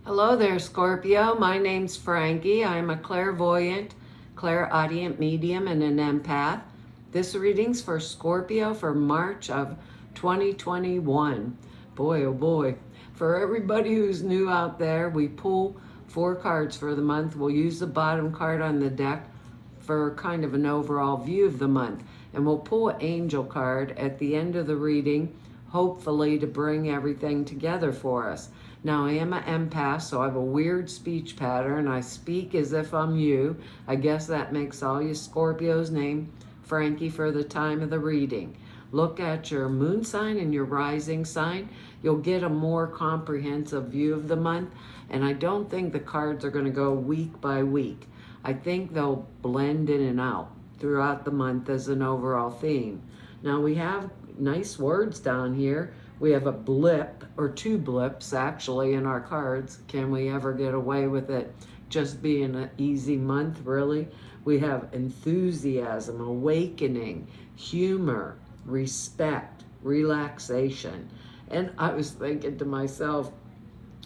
Hello there, Scorpio. My name's Frankie. I'm a clairvoyant, clairaudient medium, and an empath. This reading's for Scorpio for March of 2021. Boy, oh boy. For everybody who's new out there, we pull 4 cards for the month. We'll use the bottom card on the deck for kind of an overall view of the month. And we'll pull an angel card at the end of the reading, hopefully to bring everything together for us. Now, I am an empath, so I have a weird speech pattern. I speak as if I'm you. I guess that makes all you Scorpios name Frankie for the time of the reading. Look at your moon sign and your rising sign. You'll get a more comprehensive view of the month. And I don't think the cards are going to go week by week. I think they'll blend in and out throughout the month as an overall theme. Now, we have nice words down here. We have a blip, or 2 blips actually, in our cards. Can we ever get away with it just being an easy month, really? We have enthusiasm, awakening, humor, respect, relaxation. And I was thinking to myself,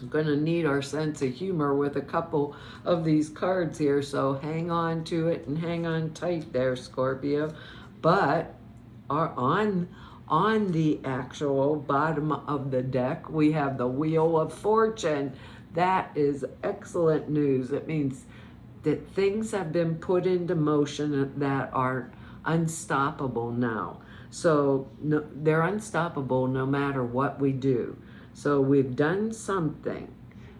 I'm going to need our sense of humor with a couple of these cards here, so hang on to it and hang on tight there, Scorpio. But on the actual bottom of the deck, we have the Wheel of Fortune. That is excellent news. It means that things have been put into motion that are unstoppable now. So no, they're unstoppable no matter what we do. So we've done something.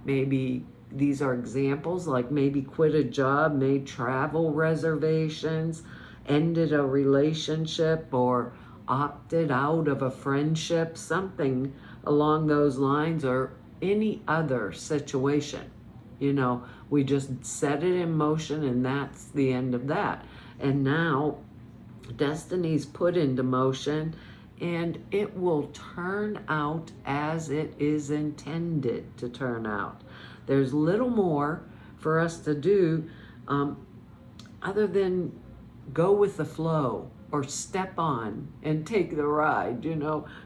Maybe these are examples, like maybe quit a job, made travel reservations, ended a relationship, or opted out of a friendship, something along those lines, or any other situation. You know, we just set it in motion and that's the end of that. And now destiny's put into motion and it will turn out as it is intended to turn out. There's little more for us to do other than go with the flow, or step on and take the ride,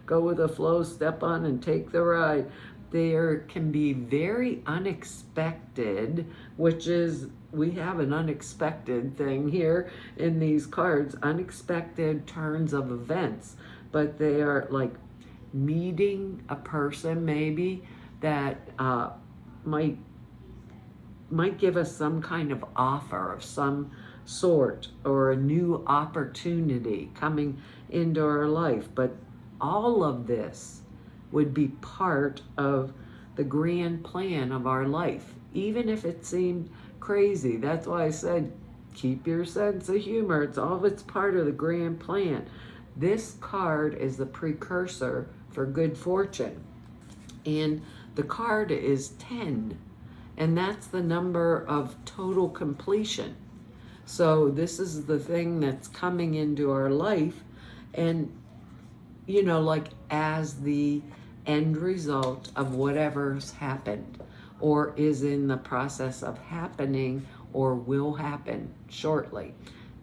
go with the flow, step on and take the ride. There can be very unexpected, which is, we have an unexpected thing here in these cards, unexpected turns of events, but they are like meeting a person maybe that might give us some kind of offer of some sort, or a new opportunity coming into our life. But all of this would be part of the grand plan of our life, even if it seemed crazy. That's why I said keep your sense of humor. It's part of the grand plan. This card is the precursor for good fortune, and the card is 10, and that's the number of total completion. So this is the thing that's coming into our life, and like as the end result of whatever's happened or is in the process of happening or will happen shortly.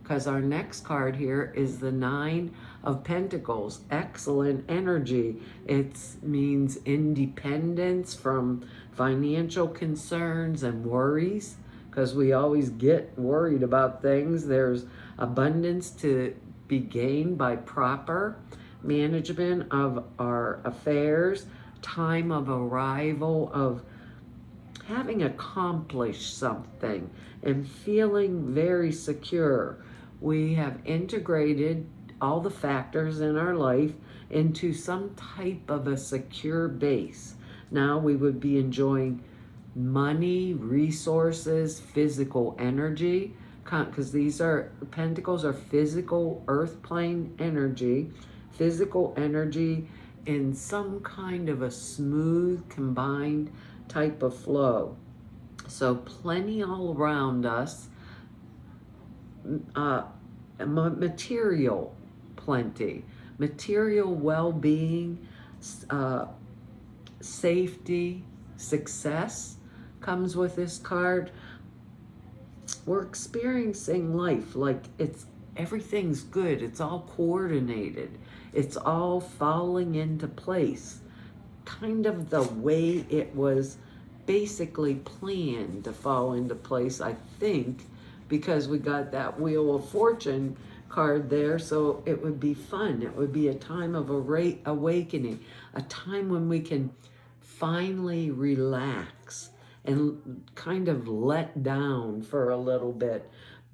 Because our next card here is the 9 of Pentacles. Excellent energy. It means independence from financial concerns and worries, because we always get worried about things. There's abundance to be gained by proper management of our affairs, time of arrival, of having accomplished something and feeling very secure. We have integrated all the factors in our life into some type of a secure base. Now we would be enjoying money, resources, physical energy, because these are Pentacles, are physical earth plane energy, physical energy in some kind of a smooth combined type of flow. So plenty all around us, material plenty, material well-being, safety, success comes with this card. We're experiencing life like everything's good. It's all coordinated. It's all falling into place, kind of the way it was basically planned to fall into place, I think, because we got that Wheel of Fortune card there. So it would be fun. It would be a time of awakening, a time when we can finally relax and kind of let down for a little bit.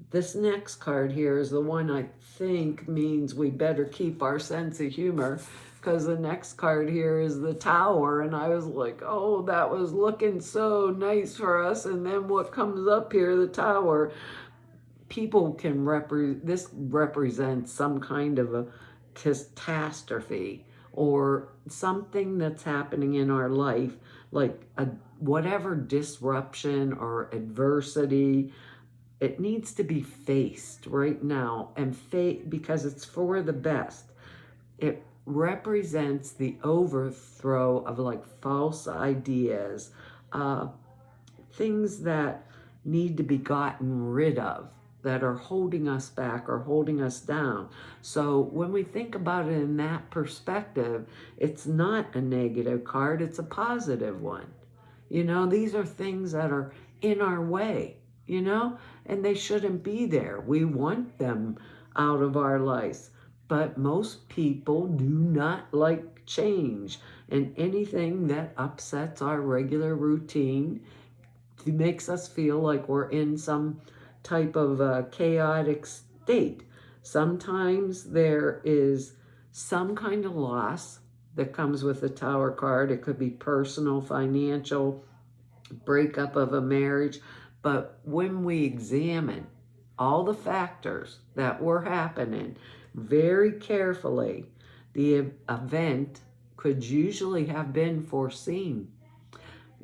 This next card here is the one I think means we better keep our sense of humor, because the next card here is the Tower, and I was like, oh, that was looking so nice for us, and then what comes up here, the Tower. People can this represents some kind of a catastrophe or something that's happening in our life, like whatever disruption or adversity. It needs to be faced right now, and because it's for the best. It represents the overthrow of like false ideas, things that need to be gotten rid of, that are holding us back or holding us down. So when we think about it in that perspective, it's not a negative card, it's a positive one. You know, these are things that are in our way, you know, and they shouldn't be there. We want them out of our lives. But most people do not like change, and anything that upsets our regular routine makes us feel like we're in some type of chaotic state. Sometimes there is some kind of loss that comes with the Tower card. It could be personal, financial, breakup of a marriage. But when we examine all the factors that were happening very carefully, the event could usually have been foreseen.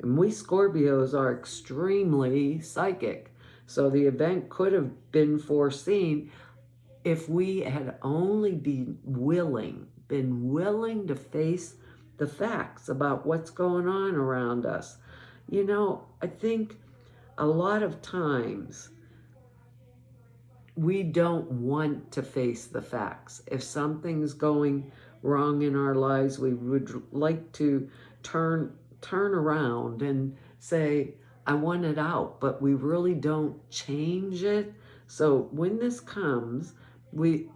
And we Scorpios are extremely psychic. So the event could have been foreseen if we had only been willing to face the facts about what's going on around us. You know, I think a lot of times we don't want to face the facts. If something's going wrong in our lives, we would like to turn around and say, I want it out, but we really don't change it. So when this comes, we've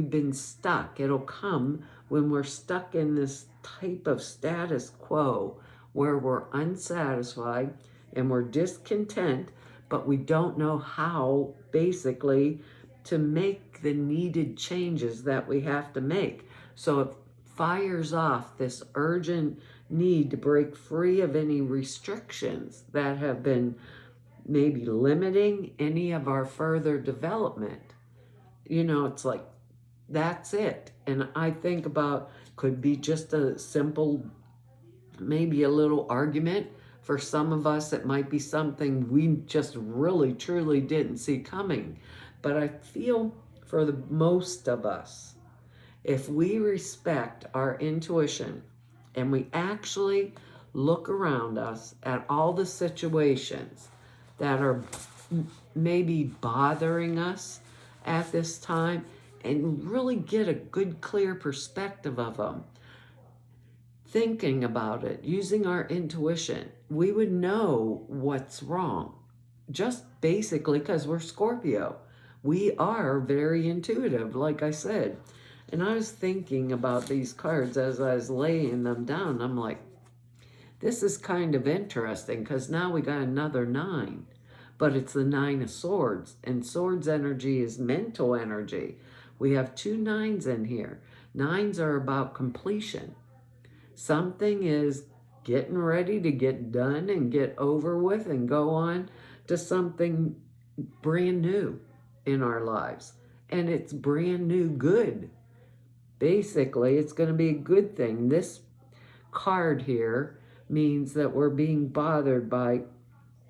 been stuck. It'll come when we're stuck in this type of status quo where we're unsatisfied and we're discontent, but we don't know how basically to make the needed changes that we have to make. So it fires off this urgent need to break free of any restrictions that have been maybe limiting any of our further development. You know, it's like, that's it. And I think about, could be just a simple, maybe a little argument. For some of us, it might be something we just really, truly didn't see coming. But I feel for the most of us, if we respect our intuition and we actually look around us at all the situations that are maybe bothering us at this time and really get a good, clear perspective of them, thinking about it, using our intuition, we would know what's wrong. Just basically because we're Scorpio. We are very intuitive, like I said. And I was thinking about these cards as I was laying them down. I'm like, this is kind of interesting because now we got another 9. But it's the 9 of Swords. And Swords energy is mental energy. We have 2 9s in here. 9s are about completion. Something is getting ready to get done and get over with and go on to something brand new in our lives. And it's brand new good. Basically, it's going to be a good thing. This card here means that we're being bothered by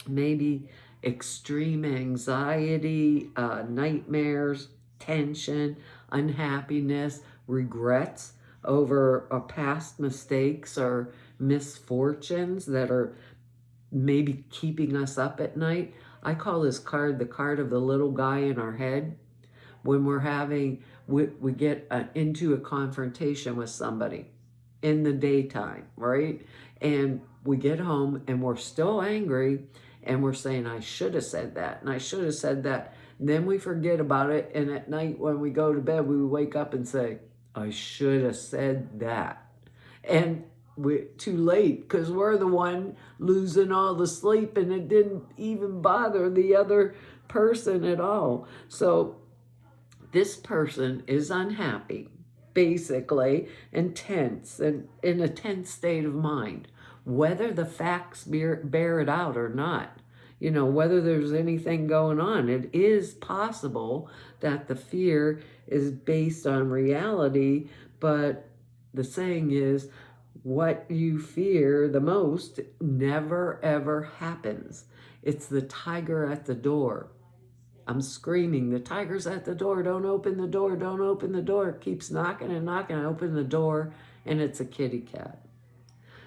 maybe extreme anxiety, nightmares, tension, unhappiness, regrets over past mistakes or misfortunes that are maybe keeping us up at night. I call this card the card of the little guy in our head. When we're having, we get into a confrontation with somebody in the daytime, right? And we get home and we're still angry and we're saying, I should have said that and I should have said that. And then we forget about it. And at night when we go to bed, we wake up and say, I should have said that. And we're too late because we're the one losing all the sleep and it didn't even bother the other person at all. So this person is unhappy, basically, and tense, and in a tense state of mind, whether the facts bear it out or not. You know, whether there's anything going on, it is possible that the fear is based on reality, but the saying is, what you fear the most never ever happens. It's the tiger at the door. I'm screaming, the tiger's at the door, don't open the door, don't open the door. It keeps knocking and knocking. I open the door and it's a kitty cat.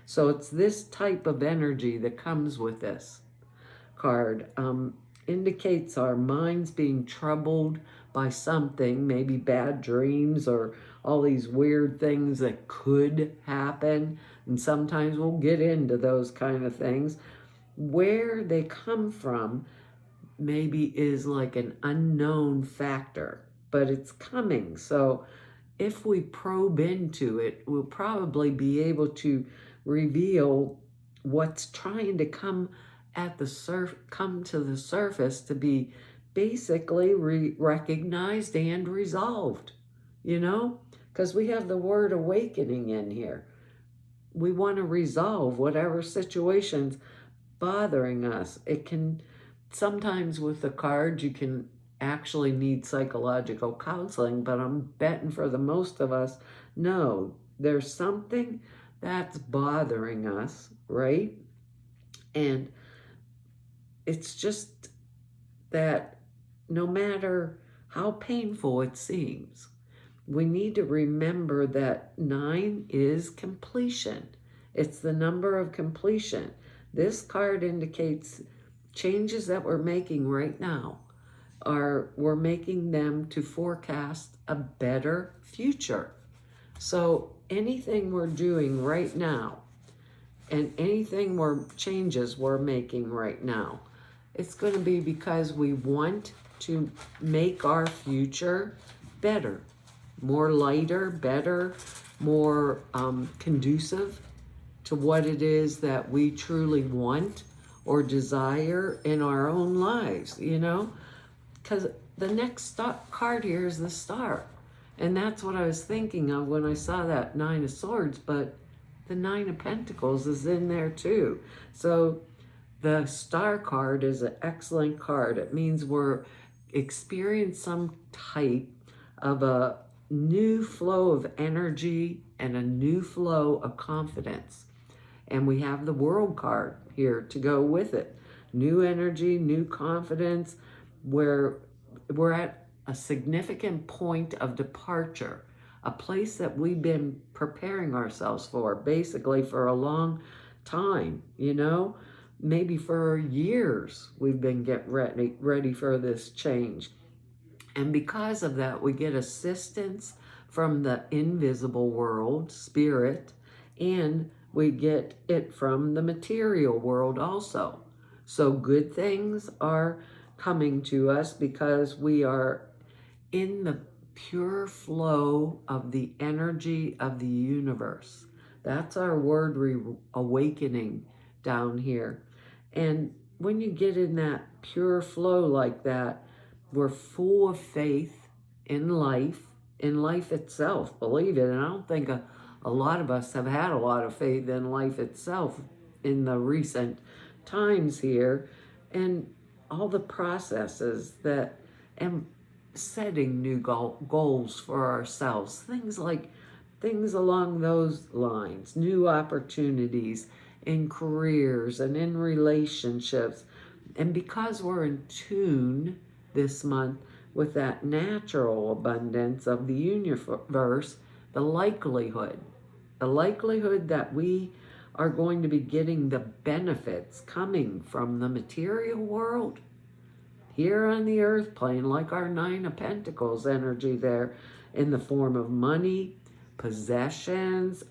So it's this type of energy that comes with this card. Indicates our minds being troubled by something, maybe bad dreams or all these weird things that could happen. And sometimes we'll get into those kind of things. Where they come from maybe is like an unknown factor, but it's coming. So if we probe into it, we'll probably be able to reveal what's trying to come to the surface to be basically recognized and resolved, you know, because we have the word awakening in here. We want to resolve whatever situation's bothering us. It can sometimes with the cards, you can actually need psychological counseling, but I'm betting for the most of us, no, there's something that's bothering us, right? And it's just that no matter how painful it seems, we need to remember that 9 is completion. It's the number of completion. This card indicates changes that we're making right now we're making them to forecast a better future. So anything we're doing right now and anything changes we're making right now, it's going to be because we want to make our future better, more lighter, better, more conducive to what it is that we truly want or desire in our own lives, you know? Because the next card here is the Star. And that's what I was thinking of when I saw that 9 of Swords, but the 9 of Pentacles is in there too. So the Star card is an excellent card. It means we're experiencing some type of a new flow of energy and a new flow of confidence. And we have the World card here to go with it. New energy, new confidence, where we're at a significant point of departure, a place that we've been preparing ourselves for, basically for a long time, you know? Maybe for years we've been getting ready for this change. And because of that, we get assistance from the invisible world, spirit, and we get it from the material world also. So good things are coming to us because we are in the pure flow of the energy of the universe. That's our word awakening down here. And when you get in that pure flow like that, we're full of faith in life itself, believe it. And I don't think a lot of us have had a lot of faith in life itself in the recent times here, and all the processes and setting new goals for ourselves, things along those lines, new opportunities in careers and in relationships. And because we're in tune this month with that natural abundance of the universe, the likelihood that we are going to be getting the benefits coming from the material world here on the earth plane, like our 9 of Pentacles energy there, in the form of money, possessions,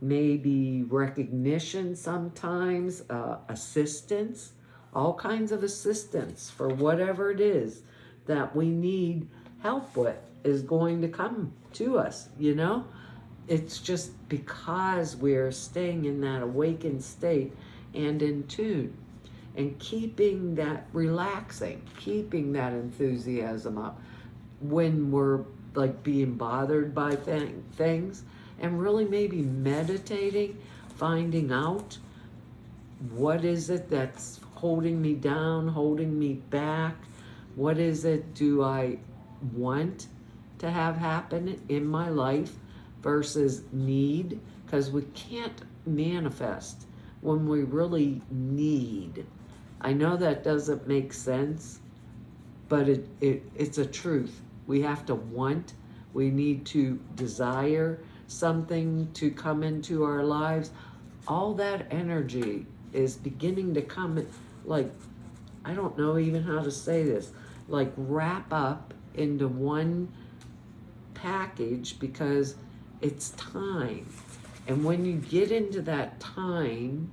maybe recognition sometimes, assistance, all kinds of assistance for whatever it is that we need help with is going to come to us, you know? It's just because we're staying in that awakened state and in tune and keeping that relaxing, keeping that enthusiasm up when we're like being bothered by things, and really maybe meditating, finding out what is it that's holding me down, holding me back. What is it do I want to have happen in my life versus need? Because we can't manifest when we really need. I know that doesn't make sense, but it's a truth. We have to want, we need to desire something to come into our lives. All that energy is beginning to come, like, I don't know even how to say this, like wrap up into one package because it's time. And when you get into that time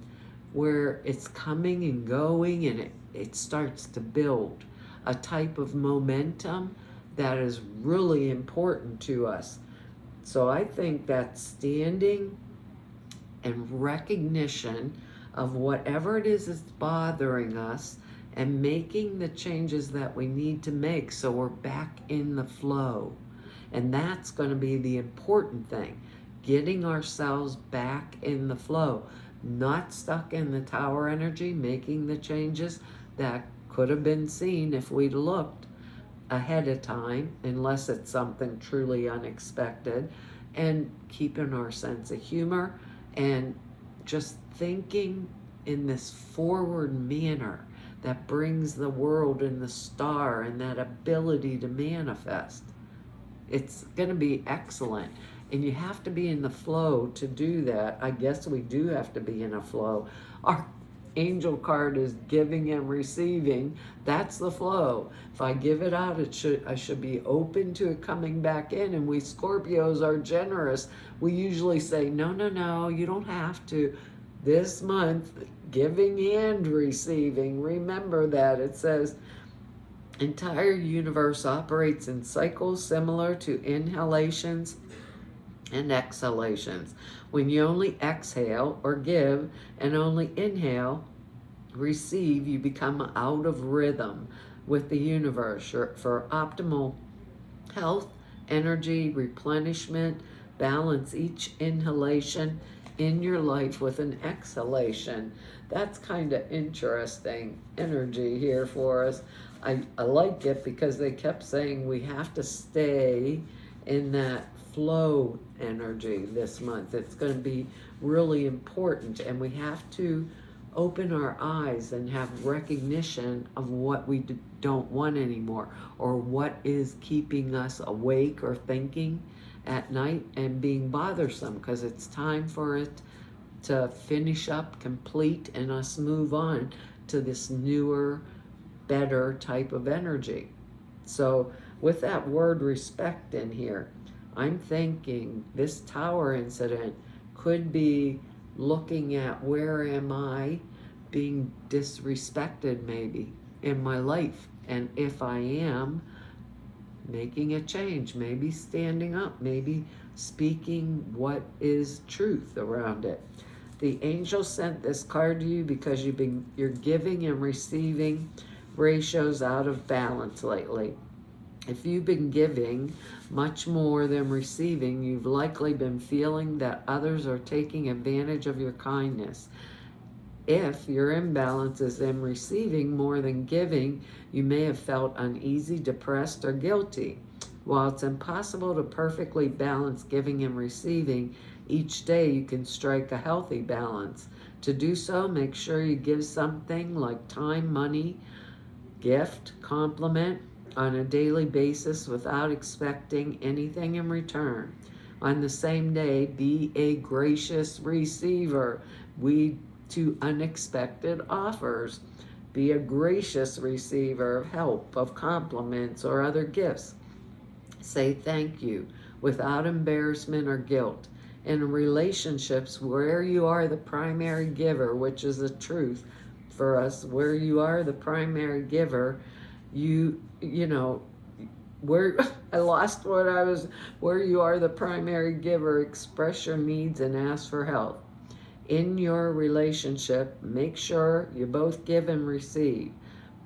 where it's coming and going and it starts to build a type of momentum that is really important to us. So I think that standing and recognition of whatever it is that's bothering us and making the changes that we need to make so we're back in the flow. And that's going to be the important thing, getting ourselves back in the flow, not stuck in the tower energy, making the changes that could have been seen if we'd looked ahead of time, unless it's something truly unexpected, and keeping our sense of humor and just thinking in this forward manner that brings the world and the star and that ability to manifest. It's going to be excellent. And you have to be in the flow to do that. I guess we do have to be in a flow. Our angel card is giving and receiving. That's the flow. If I give it out, I should be open to it coming back in. And we Scorpios are generous. We usually say, no, you don't have to. This month, giving and receiving. Remember that. It says, entire universe operates in cycles similar to inhalations and exhalations. When you only exhale or give and only inhale, receive, you become out of rhythm with the universe. For optimal health, energy, replenishment, balance each inhalation in your life with an exhalation. That's kind of interesting energy here for us. I like it because they kept saying we have to stay in that flow energy this month. It's going to be really important, and we have to open our eyes and have recognition of what we don't want anymore, or what is keeping us awake or thinking at night and being bothersome, because it's time for it to finish up, complete, and us move on to this newer, better type of energy. So with that word respect in here, I'm thinking this tower incident could be looking at where am I being disrespected maybe in my life. And if I am, making a change, maybe standing up, maybe speaking what is truth around it. The angel sent this card to you because you're giving and receiving ratios out of balance lately. If you've been giving much more than receiving, you've likely been feeling that others are taking advantage of your kindness. If your imbalance is in receiving more than giving, you may have felt uneasy, depressed, or guilty. While it's impossible to perfectly balance giving and receiving, each day you can strike a healthy balance. To do so, make sure you give something like time, money, gift, compliment on a daily basis without expecting anything in return. On the same day, be a gracious receiver. To unexpected offers. Be a gracious receiver of help, of compliments, or other gifts. Say thank you without embarrassment or guilt. in relationships where you are the primary giver, which is the truth for us, where you are the primary giver, you know, where I lost what I was, where you are the primary giver, express your needs and ask for help. In your relationship, make sure you both give and receive.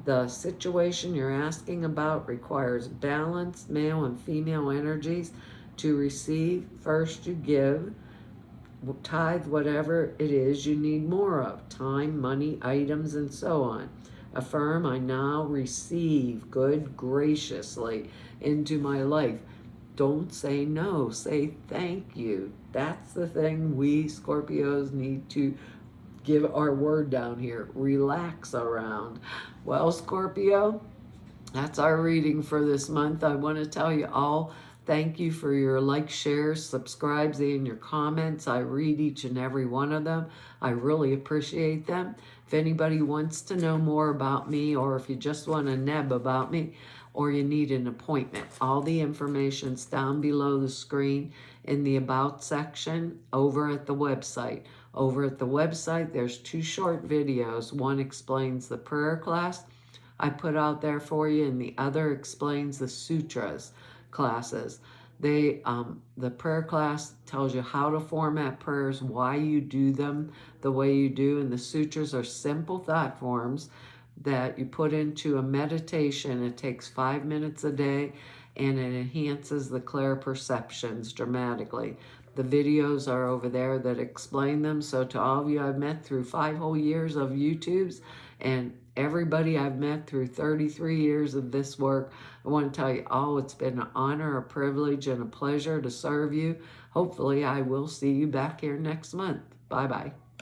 The situation you're asking about requires balanced male and female energies. To receive, first you give, tithe whatever it is you need more of, time, money, items, and so on. Affirm, I now receive good graciously into my life. Don't say no, say thank you. That's the thing we Scorpios need to give our word down here. Relax around. Well, Scorpio, that's our reading for this month. I want to tell you all, thank you for your likes, shares, subscribes, and your comments. I read each and every one of them. I really appreciate them. If anybody wants to know more about me, or if you just want to neb about me, or you need an appointment, all the information's down below the screen in the About section over at the website. Over at the website, there's 2 short videos. One explains the prayer class I put out there for you, and the other explains the sutras classes. The prayer class tells you how to format prayers, why you do them the way you do, and the sutras are simple thought forms that you put into a meditation. It takes 5 minutes a day, and it enhances the clear perceptions dramatically. The videos are over there that explain them. So to all of you I've met through 5 whole years of YouTubes, and everybody I've met through 33 years of this work, I want to tell you all, it's been an honor, a privilege, and a pleasure to serve you. Hopefully I will see you back here next month. Bye-bye.